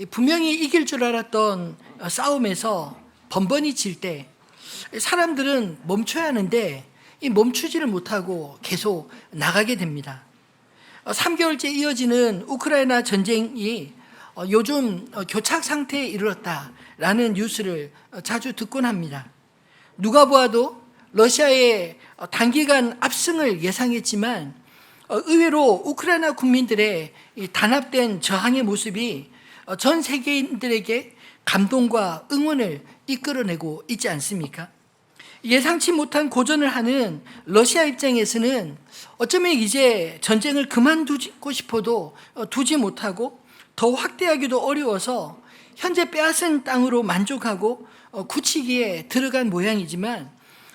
분명히 이길 줄 알았던 싸움에서 번번이 질 때 사람들은 멈춰야 하는데 이 멈추지를 못하고 계속 나가게 됩니다. 3개월째 이어지는 우크라이나 전쟁이 요즘 교착 상태에 이르렀다라는 뉴스를 자주 듣곤 합니다. 누가 보아도 러시아의 단기간 압승을 예상했지만 의외로 우크라이나 국민들의 단합된 저항의 모습이 전 세계인들에게 감동과 응원을 이끌어내고 있지 않습니까? 예상치 못한 고전을 하는 러시아 입장에서는 어쩌면 이제 전쟁을 그만두고 싶어도 두지 못하고 더 확대하기도 어려워서 현재 빼앗은 땅으로 만족하고 굳히기에 들어간 모양이지만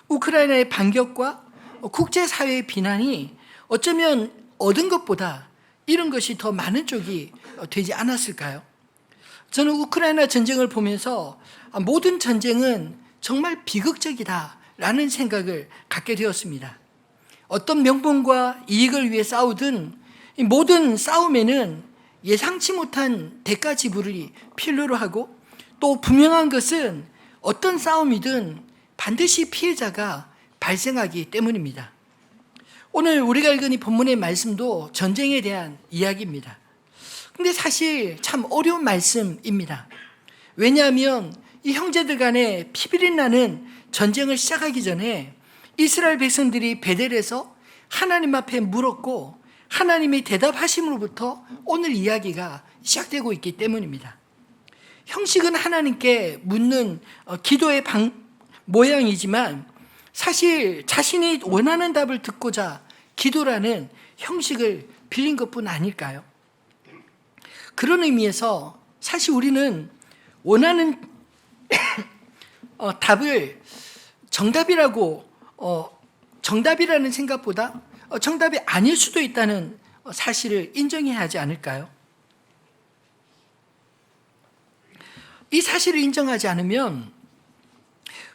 우크라이나의 반격과 국제사회의 비난이 어쩌면 얻은 것보다 이런 것이 더 많은 쪽이 되지 않았을까요? 저는 우크라이나 전쟁을 보면서 모든 전쟁은 정말 비극적이다라는 생각을 갖게 되었습니다. 어떤 명분과 이익을 위해 싸우든 이 모든 싸움에는 예상치 못한 대가 지불이 필요로 하고 또 분명한 것은 어떤 싸움이든 반드시 피해자가 발생하기 때문입니다. 오늘 우리가 읽은 이 본문의 말씀도 전쟁에 대한 이야기입니다. 근데 사실 참 어려운 말씀입니다. 왜냐하면 이 형제들 간에 피비린 나는 전쟁을 시작하기 전에 이스라엘 백성들이 베델에서 하나님 앞에 물었고 하나님이 대답하심으로부터 오늘 이야기가 시작되고 있기 때문입니다. 형식은 하나님께 묻는 기도의 모양이지만 사실 자신이 원하는 답을 듣고자 기도라는 형식을 빌린 것뿐 아닐까요? 그런 의미에서 사실 우리는 원하는 답을 정답이라는 생각보다 정답이 아닐 수도 있다는 사실을 인정해야 하지 않을까요? 이 사실을 인정하지 않으면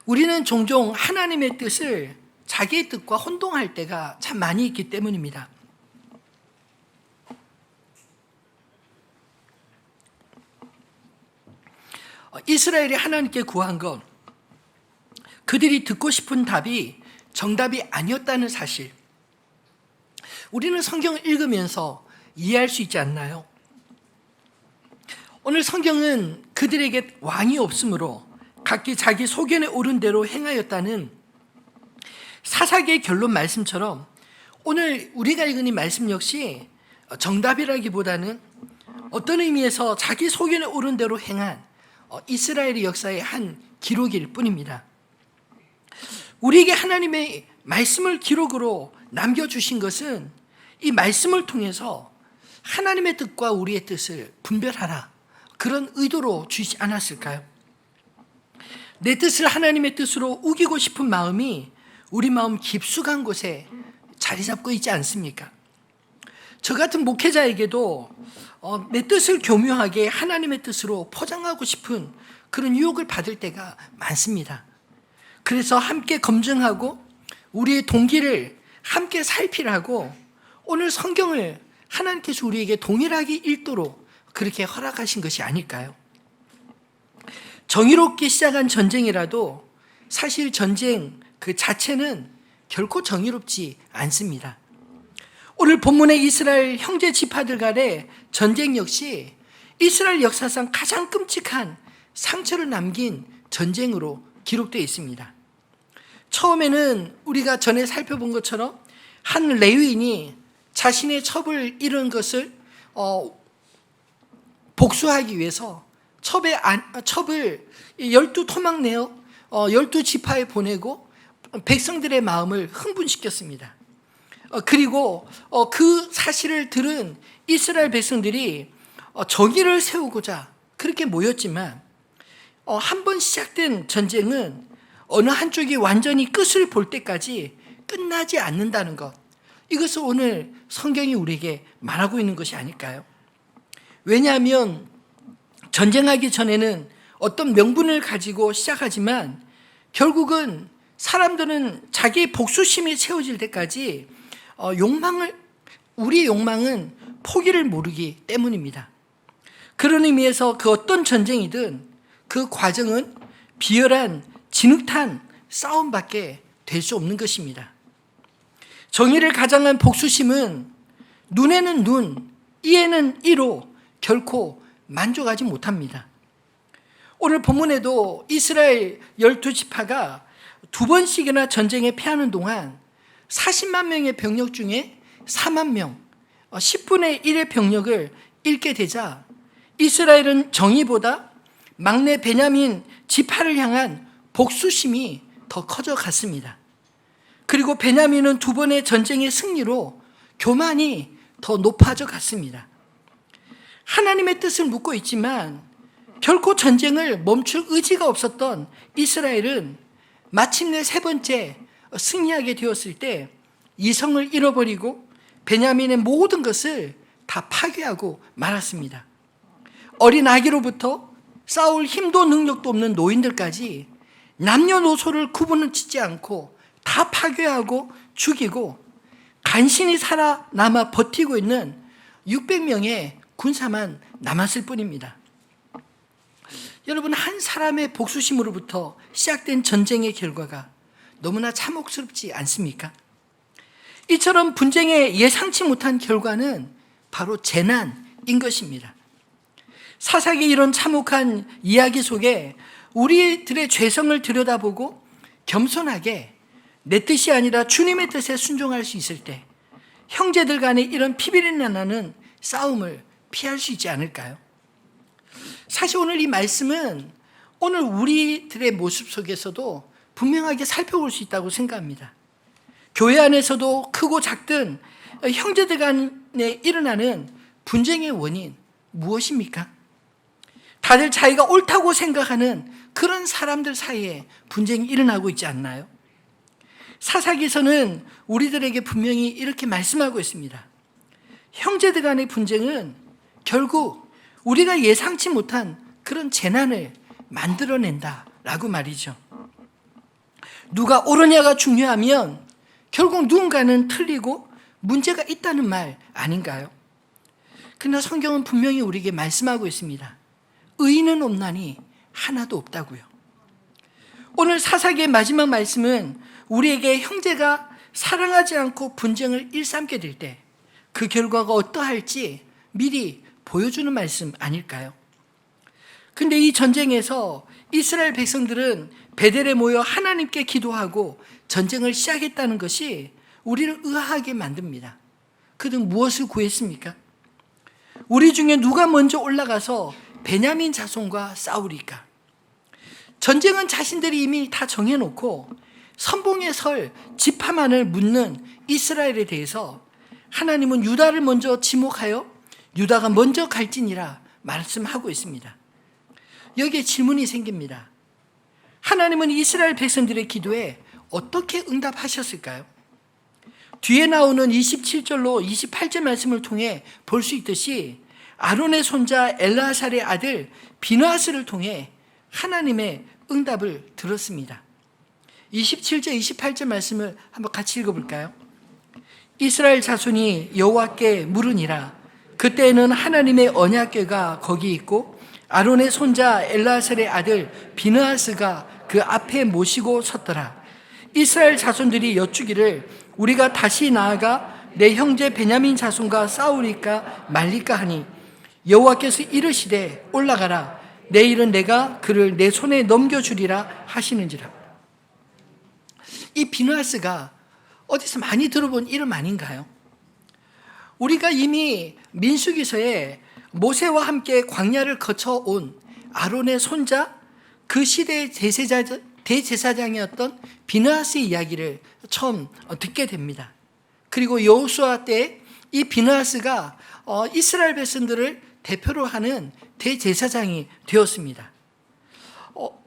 우리는 종종 하나님의 뜻을 자기의 뜻과 혼동할 때가 참 많이 있기 때문입니다. 이스라엘이 하나님께 구한 것, 그들이 듣고 싶은 답이 정답이 아니었다는 사실, 우리는 성경을 읽으면서 이해할 수 있지 않나요? 오늘 성경은 그들에게 왕이 없으므로 각기 자기 소견에 오른 대로 행하였다는 사사기의 결론 말씀처럼 오늘 우리가 읽은 이 말씀 역시 정답이라기보다는 어떤 의미에서 자기 소견에 오른 대로 행한 이스라엘의 역사의 한 기록일 뿐입니다. 우리에게 하나님의 말씀을 기록으로 남겨주신 것은 이 말씀을 통해서 하나님의 뜻과 우리의 뜻을 분별하라, 그런 의도로 주시지 않았을까요? 내 뜻을 하나님의 뜻으로 우기고 싶은 마음이 우리 마음 깊숙한 곳에 자리 잡고 있지 않습니까? 저 같은 목회자에게도 내 뜻을 교묘하게 하나님의 뜻으로 포장하고 싶은 그런 유혹을 받을 때가 많습니다. 그래서 함께 검증하고 우리의 동기를 함께 살피라고 오늘 성경을 하나님께서 우리에게 동일하게 읽도록 그렇게 허락하신 것이 아닐까요? 정의롭게 시작한 전쟁이라도 사실 전쟁 그 자체는 결코 정의롭지 않습니다. 오늘 본문의 이스라엘 형제 지파들 간의 전쟁 역시 이스라엘 역사상 가장 끔찍한 상처를 남긴 전쟁으로 기록되어 있습니다. 처음에는 우리가 전에 살펴본 것처럼 한 레위인이 자신의 첩을 잃은 것을 복수하기 위해서 첩을 12토막 내어 12지파에 보내고 백성들의 마음을 흥분시켰습니다. 그리고 그 사실을 들은 이스라엘 백성들이 정의를 세우고자 그렇게 모였지만 한 번 시작된 전쟁은 어느 한쪽이 완전히 끝을 볼 때까지 끝나지 않는다는 것, 이것을 오늘 성경이 우리에게 말하고 있는 것이 아닐까요? 왜냐하면 전쟁하기 전에는 어떤 명분을 가지고 시작하지만 결국은 사람들은 자기의 복수심이 채워질 때까지 우리의 욕망은 포기를 모르기 때문입니다. 그런 의미에서 그 어떤 전쟁이든 그 과정은 비열한 진흙탕 싸움밖에 될 수 없는 것입니다. 정의를 가장한 복수심은 눈에는 눈, 이에는 이로 결코 만족하지 못합니다. 오늘 본문에도 이스라엘 12지파가 두 번씩이나 전쟁에 패하는 동안 40만 명의 병력 중에 4만 명, 10분의 1의 병력을 잃게 되자 이스라엘은 정의보다 막내 베냐민 지파를 향한 복수심이 더 커져갔습니다. 그리고 베냐민은 두 번의 전쟁의 승리로 교만이 더 높아져 갔습니다. 하나님의 뜻을 묻고 있지만 결코 전쟁을 멈출 의지가 없었던 이스라엘은 마침내 세 번째 승리하게 되었을 때 이성을 잃어버리고 베냐민의 모든 것을 다 파괴하고 말았습니다. 어린 아기로부터 싸울 힘도 능력도 없는 노인들까지 남녀노소를 구분을 짓지 않고 다 파괴하고 죽이고 간신히 살아남아 버티고 있는 600명의 군사만 남았을 뿐입니다. 여러분, 한 사람의 복수심으로부터 시작된 전쟁의 결과가 너무나 참혹스럽지 않습니까? 이처럼 분쟁의 예상치 못한 결과는 바로 재난인 것입니다. 사사기 이런 참혹한 이야기 속에 우리들의 죄성을 들여다보고 겸손하게 내 뜻이 아니라 주님의 뜻에 순종할 수 있을 때 형제들 간에 이런 피비린내 나는 싸움을 피할 수 있지 않을까요? 사실 오늘 이 말씀은 오늘 우리들의 모습 속에서도 분명하게 살펴볼 수 있다고 생각합니다. 교회 안에서도 크고 작든 형제들 간에 일어나는 분쟁의 원인 무엇입니까? 다들 자기가 옳다고 생각하는 그런 사람들 사이에 분쟁이 일어나고 있지 않나요? 사사기서는 우리들에게 분명히 이렇게 말씀하고 있습니다. 형제들 간의 분쟁은 결국 우리가 예상치 못한 그런 재난을 만들어낸다라고 말이죠. 누가 옳으냐가 중요하면 결국 누군가는 틀리고 문제가 있다는 말 아닌가요? 그러나 성경은 분명히 우리에게 말씀하고 있습니다. 의인은 없나니 하나도 없다고요. 오늘 사사기의 마지막 말씀은 우리에게 형제가 사랑하지 않고 분쟁을 일삼게 될 때 그 결과가 어떠할지 미리 보여주는 말씀 아닐까요? 근데 이 전쟁에서 이스라엘 백성들은 베델에 모여 하나님께 기도하고 전쟁을 시작했다는 것이 우리를 의아하게 만듭니다. 그들은 무엇을 구했습니까? 우리 중에 누가 먼저 올라가서 베냐민 자손과 싸우리까? 전쟁은 자신들이 이미 다 정해놓고 선봉에 설 지파만을 묻는 이스라엘에 대해서 하나님은 유다를 먼저 지목하여 유다가 먼저 갈지니라 말씀하고 있습니다. 여기에 질문이 생깁니다. 하나님은 이스라엘 백성들의 기도에 어떻게 응답하셨을까요? 뒤에 나오는 27절로 28절 말씀을 통해 볼 수 있듯이 아론의 손자 엘르아살의 아들 비느하스를 통해 하나님의 응답을 들었습니다. 27절, 28절 말씀을 한번 같이 읽어볼까요? 이스라엘 자손이 여호와께 물으니라. 그때에는 하나님의 언약궤가 거기 있고 아론의 손자 엘르아살의 아들 비느하스가 그 앞에 모시고 섰더라. 이스라엘 자손들이 여쭈기를 우리가 다시 나아가 내 형제 베냐민 자손과 싸우리까 말리까 하니 여호와께서 이르시되 올라가라. 내일은 내가 그를 내 손에 넘겨주리라 하시는지라. 이 비느하스가 어디서 많이 들어본 이름 아닌가요? 우리가 이미 민수기서에 모세와 함께 광야를 거쳐온 아론의 손자 그 시대의 대제사장이었던 비느하스의 이야기를 처음 듣게 됩니다. 그리고 여호수아 때 이 비느하스가 이스라엘 백성들을 대표로 하는 대제사장이 되었습니다.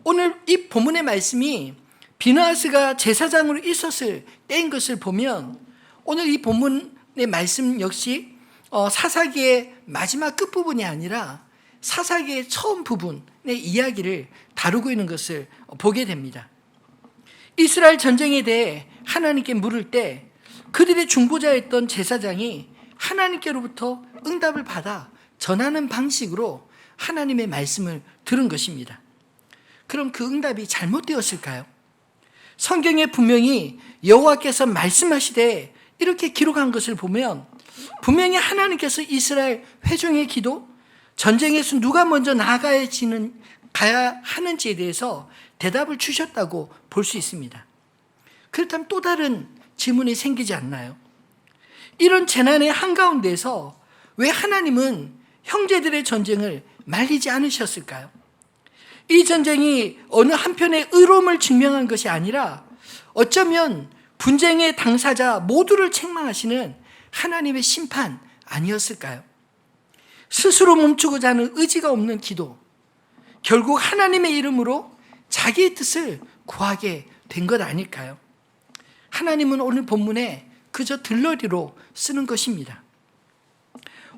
오늘 이 본문의 말씀이 비느하스가 제사장으로 있었을 때인 것을 보면 오늘 이 본문의 말씀 역시 사사기의 마지막 끝부분이 아니라 사사기의 처음 부분의 이야기를 다루고 있는 것을 보게 됩니다. 이스라엘 전쟁에 대해 하나님께 물을 때 그들의 중보자였던 제사장이 하나님께로부터 응답을 받아 전하는 방식으로 하나님의 말씀을 들은 것입니다. 그럼 그 응답이 잘못되었을까요? 성경에 분명히 여호와께서 말씀하시되 이렇게 기록한 것을 보면 분명히 하나님께서 이스라엘 회중의 기도, 전쟁에서 누가 먼저 가야 하는지에 대해서 대답을 주셨다고 볼 수 있습니다. 그렇다면 또 다른 질문이 생기지 않나요? 이런 재난의 한가운데서 왜 하나님은 형제들의 전쟁을 말리지 않으셨을까요? 이 전쟁이 어느 한편의 의로움을 증명한 것이 아니라 어쩌면 분쟁의 당사자 모두를 책망하시는 하나님의 심판 아니었을까요? 스스로 멈추고자 하는 의지가 없는 기도, 결국 하나님의 이름으로 자기의 뜻을 구하게 된 것 아닐까요? 하나님은 오늘 본문에 그저 들러리로 쓰는 것입니다.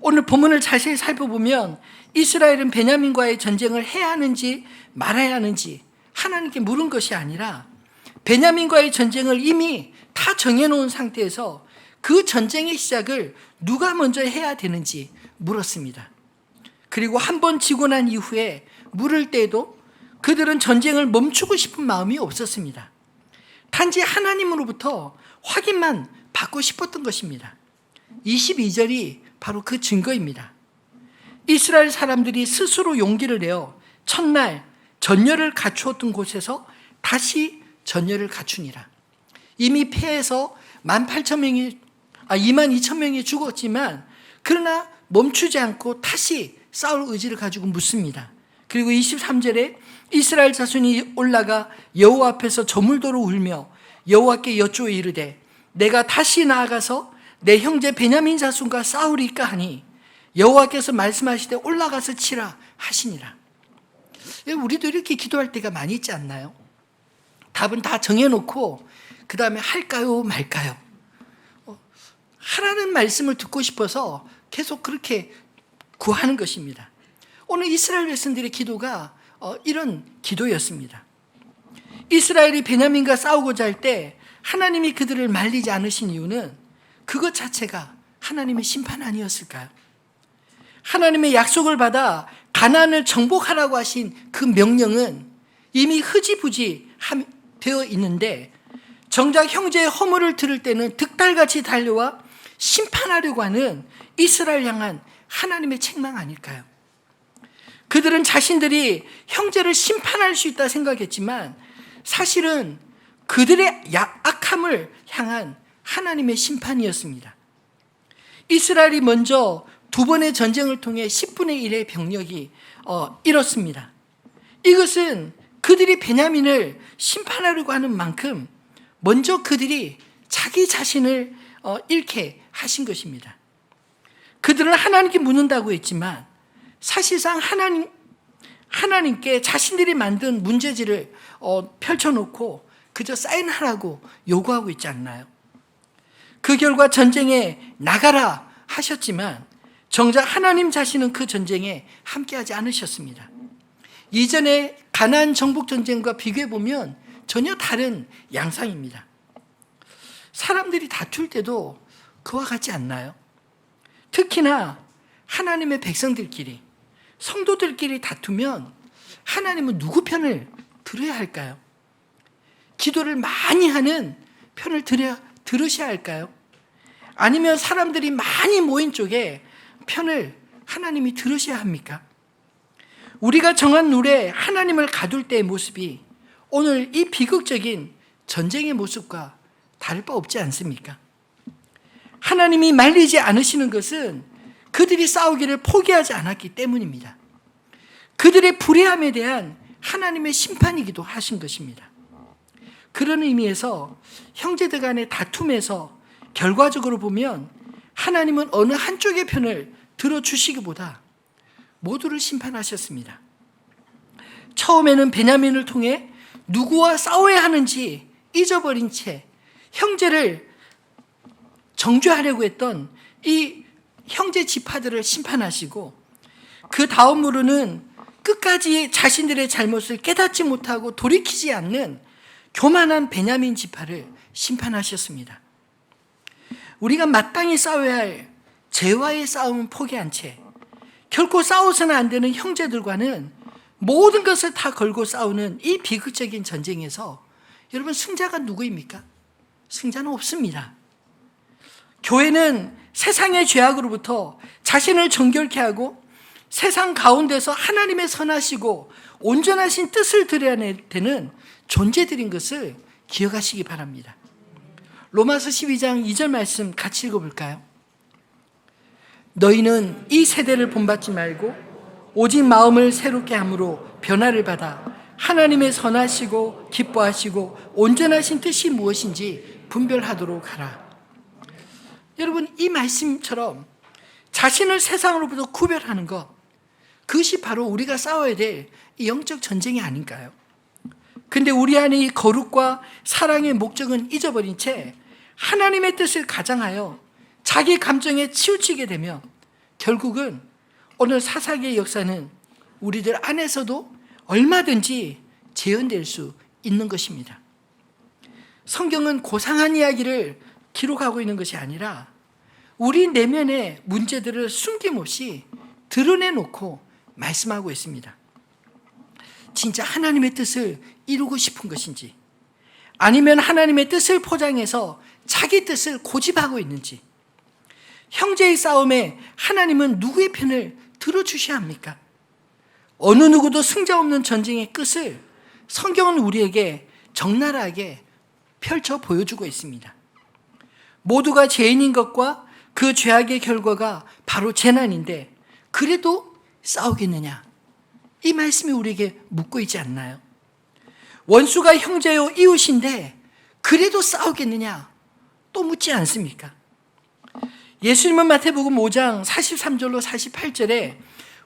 오늘 본문을 자세히 살펴보면 이스라엘은 베냐민과의 전쟁을 해야 하는지 말아야 하는지 하나님께 물은 것이 아니라 베냐민과의 전쟁을 이미 다 정해놓은 상태에서 그 전쟁의 시작을 누가 먼저 해야 되는지 물었습니다. 그리고 한 번 지고 난 이후에 물을 때에도 그들은 전쟁을 멈추고 싶은 마음이 없었습니다. 단지 하나님으로부터 확인만 받고 싶었던 것입니다. 22절이 바로 그 증거입니다. 이스라엘 사람들이 스스로 용기를 내어 첫날 전열을 갖추었던 곳에서 다시 전열을 갖추니라. 이미 패해서 22,000명이 죽었지만 그러나 멈추지 않고 다시 싸울 의지를 가지고 묻습니다. 그리고 23절에 이스라엘 자손이 올라가 여호와 앞에서 저물도로 울며 여호와께 여쭈어 이르되 내가 다시 나아가서 내 형제 베냐민 자손과 싸우리까 하니 여호와께서 말씀하시되 올라가서 치라 하시니라. 우리도 이렇게 기도할 때가 많이 있지 않나요? 답은 다 정해놓고 그 다음에 할까요 말까요? 하라는 말씀을 듣고 싶어서 계속 그렇게 구하는 것입니다. 오늘 이스라엘 백성들의 기도가 이런 기도였습니다. 이스라엘이 베냐민과 싸우고자 할 때 하나님이 그들을 말리지 않으신 이유는 그것 자체가 하나님의 심판 아니었을까요? 하나님의 약속을 받아 가나안을 정복하라고 하신 그 명령은 이미 흐지부지 되어 있는데 정작 형제의 허물을 들을 때는 득달같이 달려와 심판하려고 하는 이스라엘 향한 하나님의 책망 아닐까요? 그들은 자신들이 형제를 심판할 수 있다 생각했지만 사실은 그들의 악함을 향한 하나님의 심판이었습니다. 이스라엘이 먼저 두 번의 전쟁을 통해 10분의 1의 병력이 잃었습니다. 이것은 그들이 베냐민을 심판하려고 하는 만큼 먼저 그들이 자기 자신을 잃게 하신 것입니다. 그들은 하나님께 묻는다고 했지만 사실상 하나님께 자신들이 만든 문제지를 펼쳐놓고 그저 사인하라고 요구하고 있지 않나요? 그 결과 전쟁에 나가라 하셨지만 정작 하나님 자신은 그 전쟁에 함께하지 않으셨습니다. 이전에 가나안 정복 전쟁과 비교해 보면 전혀 다른 양상입니다. 사람들이 다툴 때도 그와 같지 않나요? 특히나 하나님의 백성들끼리, 성도들끼리 다투면 하나님은 누구 편을 들어야 할까요? 기도를 많이 하는 편을 들으셔야 할까요? 아니면 사람들이 많이 모인 쪽에 편을 하나님이 들으셔야 합니까? 우리가 정한 룰에 하나님을 가둘 때의 모습이 오늘 이 비극적인 전쟁의 모습과 다를 바 없지 않습니까? 하나님이 말리지 않으시는 것은 그들이 싸우기를 포기하지 않았기 때문입니다. 그들의 불의함에 대한 하나님의 심판이기도 하신 것입니다. 그런 의미에서 형제들 간의 다툼에서 결과적으로 보면 하나님은 어느 한쪽의 편을 들어주시기보다 모두를 심판하셨습니다. 처음에는 베냐민을 통해 누구와 싸워야 하는지 잊어버린 채 형제를 정죄하려고 했던 이 형제 지파들을 심판하시고 그 다음으로는 끝까지 자신들의 잘못을 깨닫지 못하고 돌이키지 않는 교만한 베냐민 지파를 심판하셨습니다. 우리가 마땅히 싸워야 할 죄와의 싸움은 포기한 채 결코 싸워서는 안 되는 형제들과는 모든 것을 다 걸고 싸우는 이 비극적인 전쟁에서 여러분 승자가 누구입니까? 승자는 없습니다. 교회는 세상의 죄악으로부터 자신을 정결케 하고 세상 가운데서 하나님의 선하시고 온전하신 뜻을 드러내야 되는 존재들인 것을 기억하시기 바랍니다. 로마서 12장 2절 말씀 같이 읽어볼까요? 너희는 이 세대를 본받지 말고 오직 마음을 새롭게 함으로 변화를 받아 하나님의 선하시고 기뻐하시고 온전하신 뜻이 무엇인지 분별하도록 하라. 여러분, 이 말씀처럼 자신을 세상으로부터 구별하는 것, 그것이 바로 우리가 싸워야 될 이 영적 전쟁이 아닌가요? 근데 우리 안에 이 거룩과 사랑의 목적은 잊어버린 채 하나님의 뜻을 가장하여 자기 감정에 치우치게 되면 결국은 오늘 사사기의 역사는 우리들 안에서도 얼마든지 재현될 수 있는 것입니다. 성경은 고상한 이야기를 기록하고 있는 것이 아니라 우리 내면의 문제들을 숨김없이 드러내놓고 말씀하고 있습니다. 진짜 하나님의 뜻을 이루고 싶은 것인지, 아니면 하나님의 뜻을 포장해서 자기 뜻을 고집하고 있는지, 형제의 싸움에 하나님은 누구의 편을 들어주셔야 합니까? 어느 누구도 승자 없는 전쟁의 끝을 성경은 우리에게 적나라하게 펼쳐 보여주고 있습니다. 모두가 죄인인 것과 그 죄악의 결과가 바로 재난인데 그래도 싸우겠느냐? 이 말씀이 우리에게 묻고 있지 않나요? 원수가 형제요 이웃인데 그래도 싸우겠느냐? 또 묻지 않습니까? 예수님은 마태복음 5장 43절로 48절에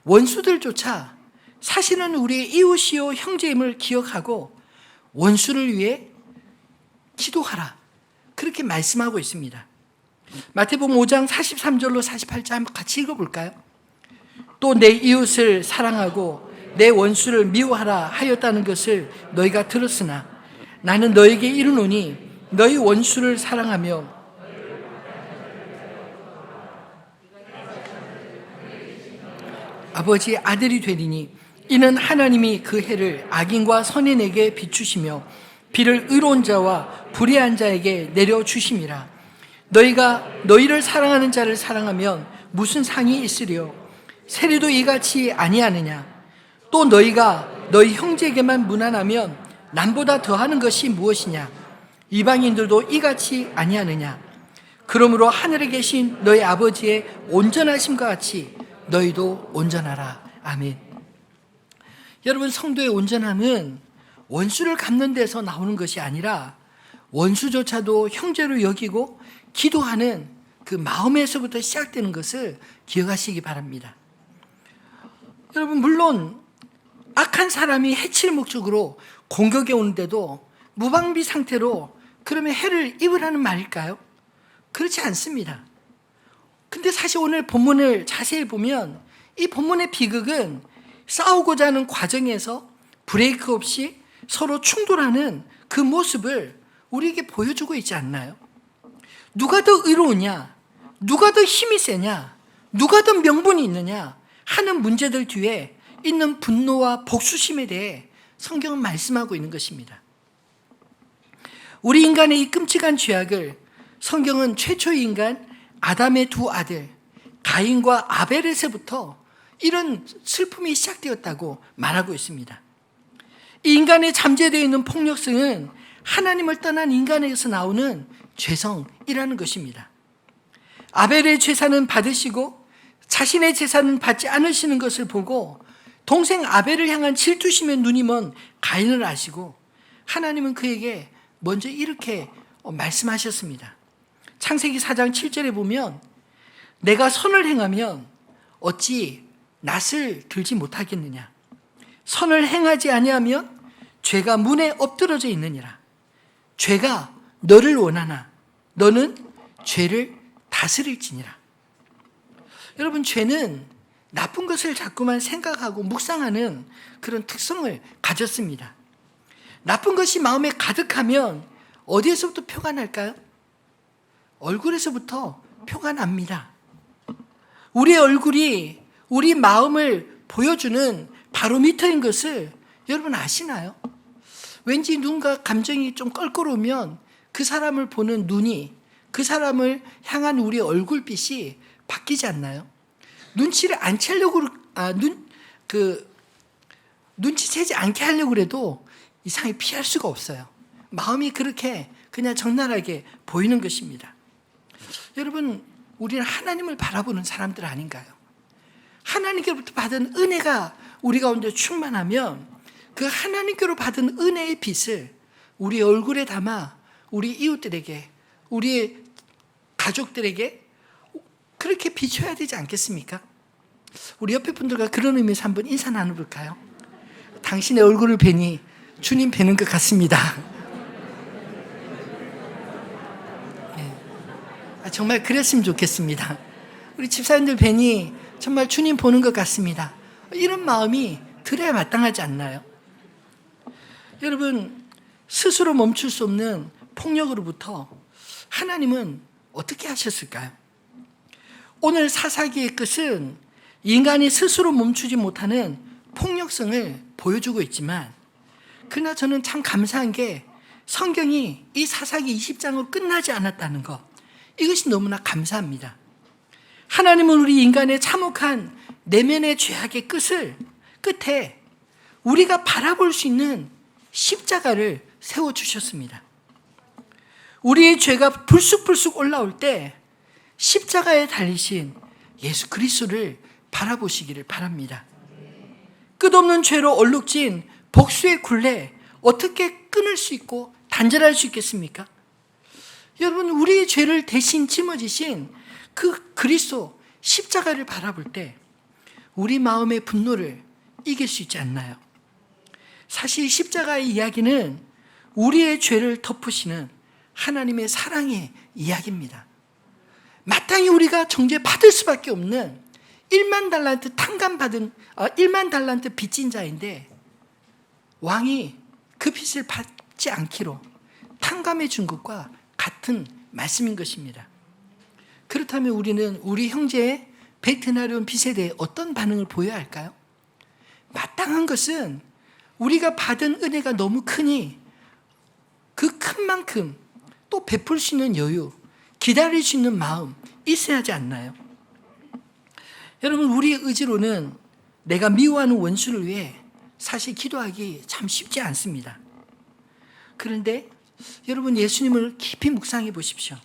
원수들조차 사실은 우리의 이웃이요 형제임을 기억하고 원수를 위해 기도하라, 그렇게 말씀하고 있습니다. 마태복음 5장 43절로 48절 한번 같이 읽어볼까요? 또 내 이웃을 사랑하고 내 원수를 미워하라 하였다는 것을 너희가 들었으나 나는 너에게 이르노니 너희 원수를 사랑하며 아버지의 아들이 되리니 이는 하나님이 그 해를 악인과 선인에게 비추시며 비를 의로운 자와 불의한 자에게 내려주심이라. 너희가 너희를 사랑하는 자를 사랑하면 무슨 상이 있으리요? 세리도 이같이 아니하느냐? 또 너희가 너희 형제에게만 무난하면 남보다 더하는 것이 무엇이냐? 이방인들도 이같이 아니하느냐? 그러므로 하늘에 계신 너희 아버지의 온전하심과 같이 너희도 온전하라. 아멘. 여러분, 성도의 온전함은 원수를 갚는 데서 나오는 것이 아니라 원수조차도 형제로 여기고 기도하는 그 마음에서부터 시작되는 것을 기억하시기 바랍니다. 여러분, 물론 악한 사람이 해칠 목적으로 공격해 오는데도 무방비 상태로 그러면 해를 입으라는 말일까요? 그렇지 않습니다. 근데 사실 오늘 본문을 자세히 보면 이 본문의 비극은 싸우고자 하는 과정에서 브레이크 없이 서로 충돌하는 그 모습을 우리에게 보여주고 있지 않나요? 누가 더 의로우냐? 누가 더 힘이 세냐? 누가 더 명분이 있느냐? 하는 문제들 뒤에 있는 분노와 복수심에 대해 성경은 말씀하고 있는 것입니다. 우리 인간의 이 끔찍한 죄악을 성경은 최초의 인간 아담의 두 아들 가인과 아벨에서부터 이런 슬픔이 시작되었다고 말하고 있습니다. 이 인간의 잠재되어 있는 폭력성은 하나님을 떠난 인간에게서 나오는 죄성이라는 것입니다. 아벨의 제사는 받으시고 자신의 제사는 받지 않으시는 것을 보고 동생 아벨을 향한 질투심에 눈이 먼 가인을 아시고 하나님은 그에게 먼저 이렇게 말씀하셨습니다. 창세기 4장 7절에 보면 내가 선을 행하면 어찌 낫을 들지 못하겠느냐? 선을 행하지 아니하면 죄가 문에 엎드러져 있느니라. 죄가 너를 원하나 너는 죄를 다스릴지니라. 여러분, 죄는 나쁜 것을 자꾸만 생각하고 묵상하는 그런 특성을 가졌습니다. 나쁜 것이 마음에 가득하면 어디에서부터 표가 날까요? 얼굴에서부터 표가 납니다. 우리의 얼굴이 우리 마음을 보여주는 바로미터인 것을 여러분 아시나요? 왠지 누군가 감정이 좀 껄끄러우면 그 사람을 보는 눈이, 그 사람을 향한 우리 얼굴빛이 바뀌지 않나요? 눈치를 안 채려고, 눈치채지 않게 하려고 해도 이상하게 피할 수가 없어요. 마음이 그렇게 그냥 적나라하게 보이는 것입니다. 여러분, 우리는 하나님을 바라보는 사람들 아닌가요? 하나님께로부터 받은 은혜가 우리 가운데 충만하면 그 하나님께로 받은 은혜의 빛을 우리 얼굴에 담아 우리 이웃들에게, 우리 가족들에게 그렇게 비춰야 되지 않겠습니까? 우리 옆에 분들과 그런 의미에서 한번 인사 나눠볼까요? 당신의 얼굴을 뵈니 주님 뵈는 것 같습니다. 네. 정말 그랬으면 좋겠습니다. 우리 집사님들 뵈니 정말 주님 보는 것 같습니다. 이런 마음이 들어야 마땅하지 않나요? 여러분, 스스로 멈출 수 없는 폭력으로부터 하나님은 어떻게 하셨을까요? 오늘 사사기의 끝은 인간이 스스로 멈추지 못하는 폭력성을 보여주고 있지만, 그러나 저는 참 감사한 게 성경이 이 사사기 20장으로 끝나지 않았다는 것, 이것이 너무나 감사합니다. 하나님은 우리 인간의 참혹한 내면의 죄악의 끝에 우리가 바라볼 수 있는 십자가를 세워주셨습니다. 우리의 죄가 불쑥불쑥 올라올 때 십자가에 달리신 예수 그리스도를 바라보시기를 바랍니다. 끝없는 죄로 얼룩진 복수의 굴레 어떻게 끊을 수 있고 단절할 수 있겠습니까? 여러분, 우리의 죄를 대신 짊어지신 그 그리스도 십자가를 바라볼 때 우리 마음의 분노를 이길 수 있지 않나요? 사실 십자가의 이야기는 우리의 죄를 덮으시는 하나님의 사랑의 이야기입니다. 마땅히 우리가 정죄받을 수밖에 없는 1만 달란트 빚진 자인데 왕이 그 빚을 받지 않기로 탕감해 준 것과 같은 말씀인 것입니다. 그렇다면 우리는 우리 형제의 베트나리온 빚에 대해 어떤 반응을 보여야 할까요? 마땅한 것은 우리가 받은 은혜가 너무 크니 그 큰 만큼 또 베풀 수 있는 여유, 기다릴 수 있는 마음 있어야 하지 않나요? 여러분, 우리의 의지로는 내가 미워하는 원수를 위해 사실 기도하기 참 쉽지 않습니다. 그런데 여러분, 예수님을 깊이 묵상해 보십시오.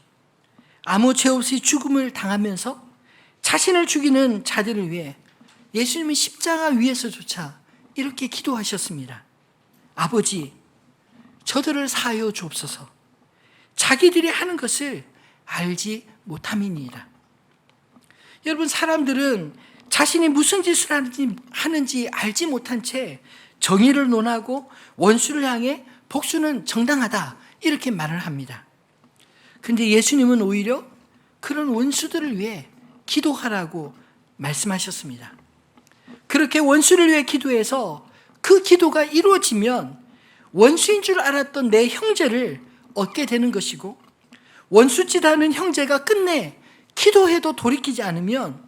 아무 죄 없이 죽음을 당하면서 자신을 죽이는 자들을 위해 예수님은 십자가 위에서조차 이렇게 기도하셨습니다. 아버지, 저들을 사하여 주옵소서. 자기들이 하는 것을 알지 못함이니이다. 여러분, 사람들은 자신이 무슨 짓을 하는지 알지 못한 채 정의를 논하고 원수를 향해 복수는 정당하다, 이렇게 말을 합니다. 그런데 예수님은 오히려 그런 원수들을 위해 기도하라고 말씀하셨습니다. 그렇게 원수를 위해 기도해서 그 기도가 이루어지면 원수인 줄 알았던 내 형제를 얻게 되는 것이고, 원수짓하는 형제가 끝내 기도해도 돌이키지 않으면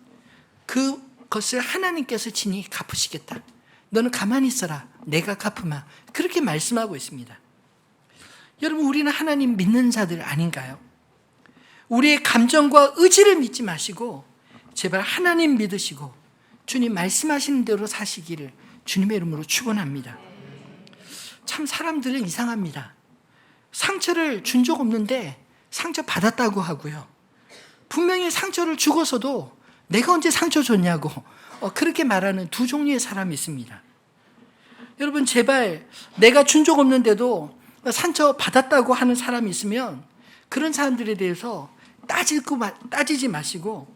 그것을 하나님께서 친히 갚으시겠다. 너는 가만히 있어라. 내가 갚으마. 그렇게 말씀하고 있습니다. 여러분, 우리는 하나님 믿는 자들 아닌가요? 우리의 감정과 의지를 믿지 마시고 제발 하나님 믿으시고 주님 말씀하시는 대로 사시기를 주님의 이름으로 축원합니다. 참 사람들은 이상합니다. 상처를 준 적 없는데 상처 받았다고 하고요. 분명히 상처를 주고서도 내가 언제 상처 줬냐고 그렇게 말하는 두 종류의 사람이 있습니다. 여러분, 제발 내가 준 적 없는데도 상처 받았다고 하는 사람이 있으면 그런 사람들에 대해서 따지지 마시고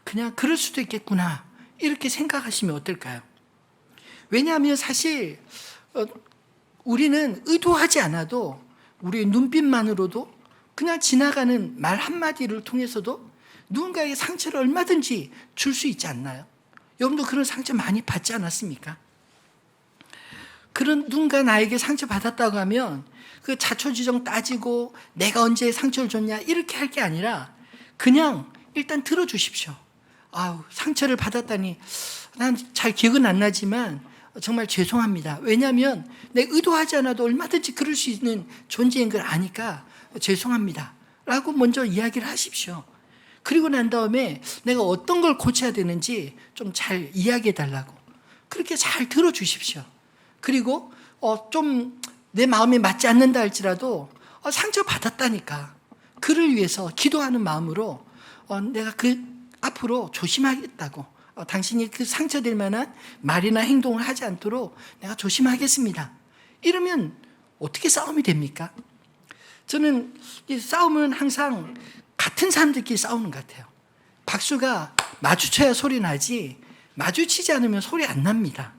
그냥 그럴 수도 있겠구나, 이렇게 생각하시면 어떨까요? 왜냐하면 사실 우리는 의도하지 않아도 우리의 눈빛만으로도 그냥 지나가는 말 한마디를 통해서도 누군가에게 상처를 얼마든지 줄 수 있지 않나요? 여러분도 그런 상처 많이 받지 않았습니까? 그런 누군가 나에게 상처 받았다고 하면 그 자초지종 따지고 내가 언제 상처를 줬냐 이렇게 할 게 아니라 그냥 일단 들어주십시오. 아우, 상처를 받았다니 난 잘 기억은 안 나지만 정말 죄송합니다. 왜냐하면 내가 의도하지 않아도 얼마든지 그럴 수 있는 존재인 걸 아니까 죄송합니다 라고 먼저 이야기를 하십시오. 그리고 난 다음에 내가 어떤 걸 고쳐야 되는지 좀 잘 이야기해 달라고 그렇게 잘 들어주십시오. 그리고 좀 내 마음에 맞지 않는다 할지라도 상처 받았다니까 그를 위해서 기도하는 마음으로 내가 그 앞으로 조심하겠다고 당신이 그 상처될 만한 말이나 행동을 하지 않도록 내가 조심하겠습니다. 이러면 어떻게 싸움이 됩니까? 저는 이 싸움은 항상 같은 사람들끼리 싸우는 것 같아요. 박수가 마주쳐야 소리 나지 마주치지 않으면 소리 안 납니다.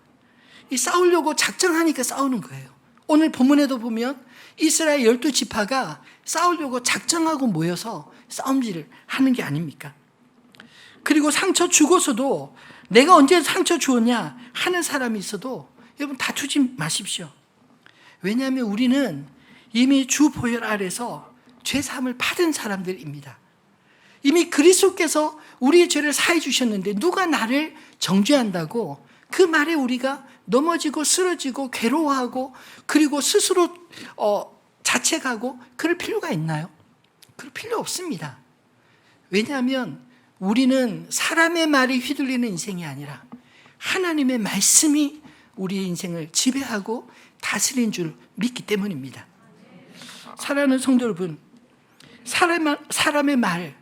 이 싸우려고 작정하니까 싸우는 거예요. 오늘 본문에도 보면 이스라엘 12지파가 싸우려고 작정하고 모여서 싸움질을 하는 게 아닙니까? 그리고 상처 주고서도 내가 언제 상처 주었냐 하는 사람이 있어도 여러분 다투지 마십시오. 왜냐하면 우리는 이미 주 보혈 아래서 죄사함을 받은 사람들입니다. 이미 그리스도께서 우리의 죄를 사해 주셨는데 누가 나를 정죄한다고 그 말에 우리가 넘어지고 쓰러지고 괴로워하고 그리고 스스로 자책하고 그럴 필요가 있나요? 그럴 필요 없습니다. 왜냐하면 우리는 사람의 말이 휘둘리는 인생이 아니라 하나님의 말씀이 우리의 인생을 지배하고 다스리는 줄 믿기 때문입니다. 사랑하는 성도 여러분, 사람의 말,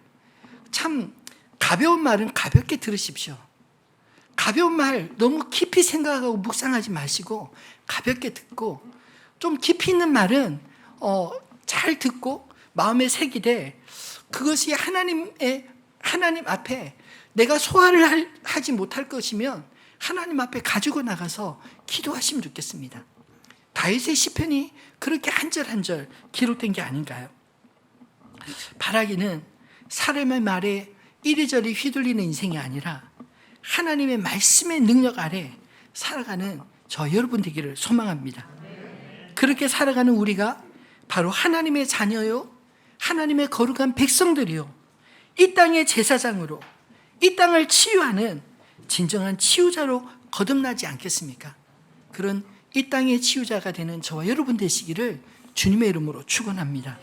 참 가벼운 말은 가볍게 들으십시오. 가벼운 말 너무 깊이 생각하고 묵상하지 마시고 가볍게 듣고 좀 깊이 있는 말은 잘 듣고 마음에 새기되 그것이 하나님 앞에 내가 소화를 하지 못할 것이면 하나님 앞에 가지고 나가서 기도하시면 좋겠습니다. 다윗의 시편이 그렇게 한 절 한 절 기록된 게 아닌가요? 바라기는 사람의 말에 이리저리 휘둘리는 인생이 아니라 하나님의 말씀의 능력 아래 살아가는 저 여러분 되기를 소망합니다. 그렇게 살아가는 우리가 바로 하나님의 자녀요, 하나님의 거룩한 백성들이요, 이 땅의 제사장으로 이 땅을 치유하는 진정한 치유자로 거듭나지 않겠습니까? 그런 이 땅의 치유자가 되는 저와 여러분 되시기를 주님의 이름으로 축원합니다.